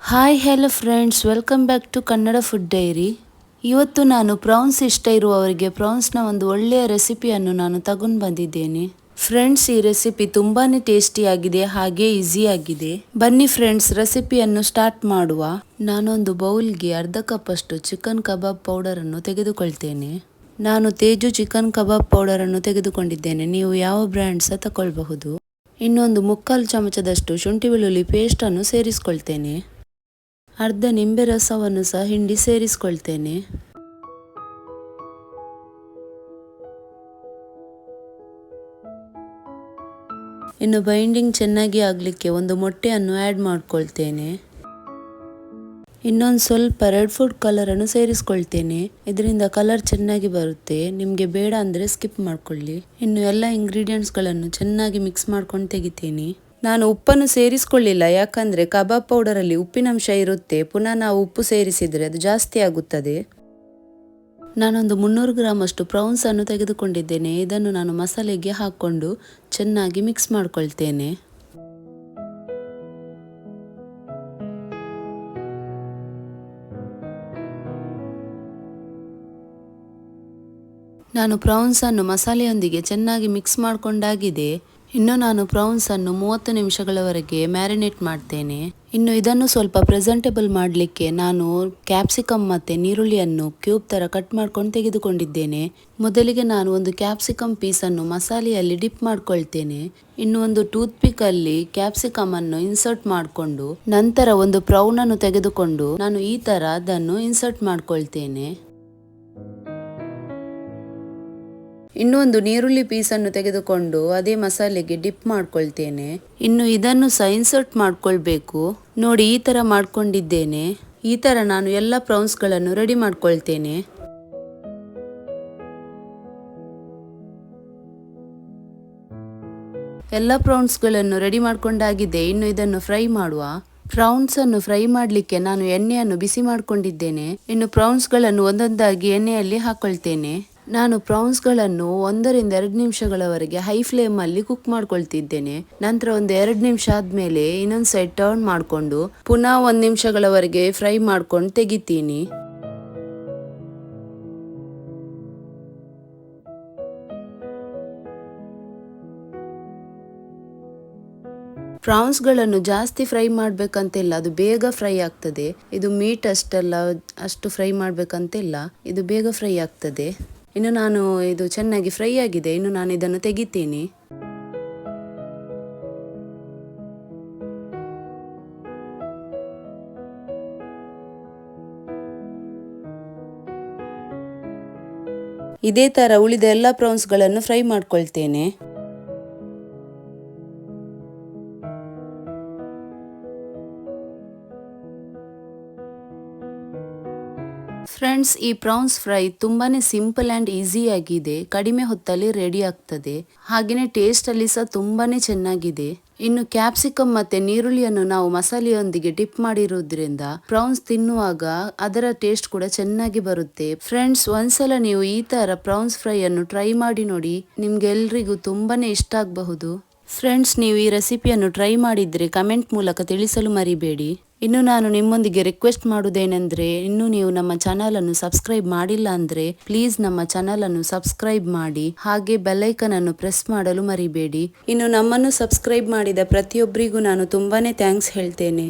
Hi hello friends, welcome back to Kannada food diary. ಇವತ್ತು ನಾನು France ಇಷ್ಟ ಇರುವವರಿಗೆ ಪ್ರಾನ್ಸ್ನ ಒಂದು ಒಳ್ಳೆಯ ರೆಸಿಪಿಯನ್ನು ನಾನು ತಗೊಂಡು ಬಂದಿದ್ದೇನೆ. ಫ್ರೆಂಡ್ಸ್, ಈ ರೆಸಿಪಿ ತುಂಬಾನೇ ಟೇಸ್ಟಿಯಾಗಿದೆ ಹಾಗೆ ಈಸಿ ಆಗಿದೆ. ಬನ್ನಿ ಫ್ರೆಂಡ್ಸ್, ರೆಸಿಪಿಯನ್ನು ಸ್ಟಾರ್ಟ್ ಮಾಡುವ. ನಾನೊಂದು ಬೌಲ್ಗೆ ಅರ್ಧ ಕಪ್ ಅಷ್ಟು ಚಿಕನ್ ಕಬಾಬ್ ಪೌಡರ್ ಅನ್ನು ತೆಗೆದುಕೊಳ್ತೇನೆ. ನಾನು ತೇಜು ಚಿಕನ್ ಕಬಾಬ್ ಪೌಡರ್ ಅನ್ನು ತೆಗೆದುಕೊಂಡಿದ್ದೇನೆ. ನೀವು ಯಾವ ಬ್ರ್ಯಾಂಡ್ ಸಹ ತಗೊಳ್ಬಹುದು. ಇನ್ನೊಂದು 3/4 ಚಮಚದಷ್ಟು ಶುಂಠಿ ಬೆಳ್ಳುಳ್ಳಿ ಪೇಸ್ಟ್ ಅನ್ನು ಸೇರಿಸ್ಕೊಳ್ತೇನೆ. ಅರ್ಧ ನಿಂಬೆ ರಸವನ್ನು ಸಹ ಹಿಂಡಿ ಸೇರಿಸ್ಕೊಳ್ತೇನೆ. ಇನ್ನು ಬೈಂಡಿಂಗ್ ಚೆನ್ನಾಗಿ ಆಗಲಿಕ್ಕೆ ಒಂದು ಮೊಟ್ಟೆಯನ್ನು ಆ್ಯಡ್ ಮಾಡ್ಕೊಳ್ತೇನೆ. ಇನ್ನೊಂದು ಸ್ವಲ್ಪ ರೆಡ್ ಫುಡ್ ಕಲರ್ ಅನ್ನು ಸೇರಿಸ್ಕೊಳ್ತೇನೆ. ಇದರಿಂದ ಕಲರ್ ಚೆನ್ನಾಗಿ ಬರುತ್ತೆ. ನಿಮಗೆ ಬೇಡ ಅಂದರೆ ಸ್ಕಿಪ್ ಮಾಡ್ಕೊಳ್ಳಿ. ಇನ್ನು ಎಲ್ಲ ಇಂಗ್ರೀಡಿಯೆಂಟ್ಸ್ಗಳನ್ನು ಚೆನ್ನಾಗಿ ಮಿಕ್ಸ್ ಮಾಡ್ಕೊಂಡು ತೆಗಿತೀನಿ. ನಾನು ಉಪ್ಪನ್ನು ಸೇರಿಸ್ಕೊಳ್ಳಿಲ್ಲ, ಯಾಕಂದರೆ ಕಬಾಬ್ ಪೌಡರಲ್ಲಿ ಉಪ್ಪಿನಂಶ ಇರುತ್ತೆ. ಪುನಃ ನಾವು ಉಪ್ಪು ಸೇರಿಸಿದರೆ ಅದು ಜಾಸ್ತಿ ಆಗುತ್ತದೆ. ನಾನೊಂದು 300 ಗ್ರಾಮ್ ಅಷ್ಟು ಪ್ರೌನ್ಸ್ ಅನ್ನು ತೆಗೆದುಕೊಂಡಿದ್ದೇನೆ. ಇದನ್ನು ನಾನು ಮಸಾಲೆಗೆ ಹಾಕ್ಕೊಂಡು ಚೆನ್ನಾಗಿ ಮಿಕ್ಸ್ ಮಾಡ್ಕೊಳ್ತೇನೆ. ನಾನು ಪ್ರೌನ್ಸ್ ಅನ್ನು ಮಸಾಲೆಯೊಂದಿಗೆ ಚೆನ್ನಾಗಿ ಮಿಕ್ಸ್ ಮಾಡಿಕೊಂಡಾಗಿದೆ. ಇನ್ನು ನಾನು ಪ್ರೌನ್ಸ್ ಅನ್ನು 30 ನಿಮಿಷಗಳವರೆಗೆ ಮ್ಯಾರಿನೇಟ್ ಮಾಡ್ತೇನೆ. ಇನ್ನು ಇದನ್ನು ಸ್ವಲ್ಪ ಪ್ರೆಸೆಂಟೇಬಲ್ ಮಾಡಲಿಕ್ಕೆ ನಾನು ಕ್ಯಾಪ್ಸಿಕಮ್ ಮತ್ತು ನೀರುಳ್ಳಿಯನ್ನು ಕ್ಯೂಬ್ ಥರ ಕಟ್ ಮಾಡ್ಕೊಂಡು ತೆಗೆದುಕೊಂಡಿದ್ದೇನೆ. ಮೊದಲಿಗೆ ನಾನು ಒಂದು ಕ್ಯಾಪ್ಸಿಕಮ್ ಪೀಸನ್ನು ಮಸಾಲೆಯಲ್ಲಿ ಡಿಪ್ ಮಾಡ್ಕೊಳ್ತೇನೆ. ಇನ್ನು ಒಂದು ಟೂತ್ ಪಿಕ್ ಅಲ್ಲಿ ಕ್ಯಾಪ್ಸಿಕಮ್ ಅನ್ನು ಇನ್ಸರ್ಟ್ ಮಾಡಿಕೊಂಡು ನಂತರ ಒಂದು ಪ್ರೌನ್ ಅನ್ನು ತೆಗೆದುಕೊಂಡು ನಾನು ಈ ಥರ ಅದನ್ನು ಇನ್ಸರ್ಟ್ ಮಾಡ್ಕೊಳ್ತೇನೆ. ಇನ್ನೊಂದು ನೀರುಳ್ಳಿ ಪೀಸನ್ನು ತೆಗೆದುಕೊಂಡು ಅದೇ ಮಸಾಲೆಗೆ ಡಿಪ್ ಮಾಡ್ಕೊಳ್ತೇನೆ. ಇನ್ನು ಇದನ್ನು ಸಹ ಇನ್ಸರ್ಟ್ ಮಾಡ್ಕೊಳ್ಬೇಕು. ನೋಡಿ, ಈ ಥರ ಮಾಡ್ಕೊಂಡಿದ್ದೇನೆ. ಈ ಥರ ನಾನು ಎಲ್ಲ ಪ್ರೌನ್ಸ್ಗಳನ್ನು ರೆಡಿ ಮಾಡ್ಕೊಳ್ತೇನೆ. ಎಲ್ಲ ಪ್ರೌನ್ಸ್ಗಳನ್ನು ರೆಡಿ ಮಾಡ್ಕೊಂಡಾಗಿದೆ. ಇನ್ನು ಇದನ್ನು ಫ್ರೈ ಮಾಡುವ. ಪ್ರೌನ್ಸ್ ಅನ್ನು ಫ್ರೈ ಮಾಡಲಿಕ್ಕೆ ನಾನು ಎಣ್ಣೆಯನ್ನು ಬಿಸಿ ಮಾಡ್ಕೊಂಡಿದ್ದೇನೆ. ಇನ್ನು ಪ್ರೌನ್ಸ್ಗಳನ್ನು ಒಂದೊಂದಾಗಿ ಎಣ್ಣೆಯಲ್ಲಿ ಹಾಕೊಳ್ತೇನೆ. ನಾನು ಪ್ರೌನ್ಸ್ಗಳನ್ನು 1 ರಿಂದ 2 ನಿಮಿಷಗಳವರೆಗೆ ಹೈ ಫ್ಲೇಮಲ್ಲಿ ಕುಕ್ ಮಾಡ್ಕೊಳ್ತಿದ್ದೇನೆ. ನಂತರ ಒಂದು 2 ನಿಮಿಷ ಆದಮೇಲೆ ಇನ್ನೊಂದು ಸೈಡ್ ಟರ್ನ್ ಮಾಡಿಕೊಂಡು ಪುನಃ 1 ನಿಮಿಷಗಳವರೆಗೆ ಫ್ರೈ ಮಾಡ್ಕೊಂಡು ತೆಗಿತೀನಿ. ಪ್ರಾನ್ಸ್ಗಳನ್ನು ಜಾಸ್ತಿ ಫ್ರೈ ಮಾಡಬೇಕಂತಿಲ್ಲ, ಅದು ಬೇಗ ಫ್ರೈ ಆಗ್ತದೆ. ಇದು ಮೀಟ್ ಅಷ್ಟೆಲ್ಲ ಅಷ್ಟು ಫ್ರೈ ಮಾಡಬೇಕಂತಿಲ್ಲ, ಇದು ಬೇಗ ಫ್ರೈ ಆಗ್ತದೆ. ಇನ್ನು ನಾನು ಇದು ಚೆನ್ನಾಗಿ ಫ್ರೈ ಆಗಿದೆ. ಇನ್ನು ನಾನು ಇದನ್ನು ತೆಗಿತೀನಿ. ಇದೇ ತರ ಉಳಿದ ಎಲ್ಲ ಪ್ರೌನ್ಸ್ಗಳನ್ನು ಫ್ರೈ ಮಾಡ್ಕೊಳ್ತೇನೆ. ಫ್ರೆಂಡ್ಸ್, ಈ ಪ್ರಾನ್ಸ್ ಫ್ರೈ ತುಂಬಾನೇ ಸಿಂಪಲ್ ಆ್ಯಂಡ್ ಈಸಿ ಆಗಿದೆ. ಕಡಿಮೆ ಹೊತ್ತಲ್ಲಿ ರೆಡಿ ಆಗ್ತದೆ. ಹಾಗೆಯೇ ಟೇಸ್ಟ್ ಅಲ್ಲಿ ಸಹ ತುಂಬಾನೇ ಚೆನ್ನಾಗಿದೆ. ಇನ್ನು ಕ್ಯಾಪ್ಸಿಕಮ್ ಮತ್ತೆ ನೀರುಳ್ಳಿಯನ್ನು ನಾವು ಮಸಾಲೆಯೊಂದಿಗೆ ಡಿಪ್ ಮಾಡಿರೋದ್ರಿಂದ ಪ್ರಾನ್ಸ್ ತಿನ್ನುವಾಗ ಅದರ ಟೇಸ್ಟ್ ಕೂಡ ಚೆನ್ನಾಗಿ ಬರುತ್ತೆ. ಫ್ರೆಂಡ್ಸ್, ಒಂದ್ಸಲ ನೀವು ಈ ತರ ಪ್ರಾನ್ಸ್ ಫ್ರೈ ಅನ್ನು ಟ್ರೈ ಮಾಡಿ ನೋಡಿ. ನಿಮ್ಗೆ ಎಲ್ರಿಗೂ ತುಂಬಾನೇ ಇಷ್ಟ ಆಗಬಹುದು. ಫ್ರೆಂಡ್ಸ್, ನೀವು ಈ ರೆಸಿಪಿಯನ್ನು ಟ್ರೈ ಮಾಡಿದ್ರೆ ಕಮೆಂಟ್ ಮೂಲಕ ತಿಳಿಸಲು ಮರಿಬೇಡಿ. ಇನ್ನು ನಾನು ನಿಮ್ಮೊಂದಿಗೆ ರಿಕ್ವೆಸ್ಟ್ ಮಾಡುವುದೇನೆಂದರೆ, ಇನ್ನು ನೀವು ನಮ್ಮ ಚಾನಲ್ ಅನ್ನು ಸಬ್ಸ್ಕ್ರೈಬ್ ಮಾಡಿಲ್ಲ ಅಂದ್ರೆ ಪ್ಲೀಸ್ ನಮ್ಮ ಚಾನಲ್ ಅನ್ನು ಸಬ್ಸ್ಕ್ರೈಬ್ ಮಾಡಿ. ಹಾಗೆ ಬೆಲ್ ಐಕಾನ್ ಅನ್ನು ಪ್ರೆಸ್ ಮಾಡಲು ಮರಿಬೇಡಿ. ಇನ್ನು ನಮ್ಮನ್ನು ಸಬ್ಸ್ಕ್ರೈಬ್ ಮಾಡಿದ ಪ್ರತಿಯೊಬ್ಬರಿಗೂ ನಾನು ತುಂಬಾನೇ ಥ್ಯಾಂಕ್ಸ್ ಹೇಳ್ತೇನೆ.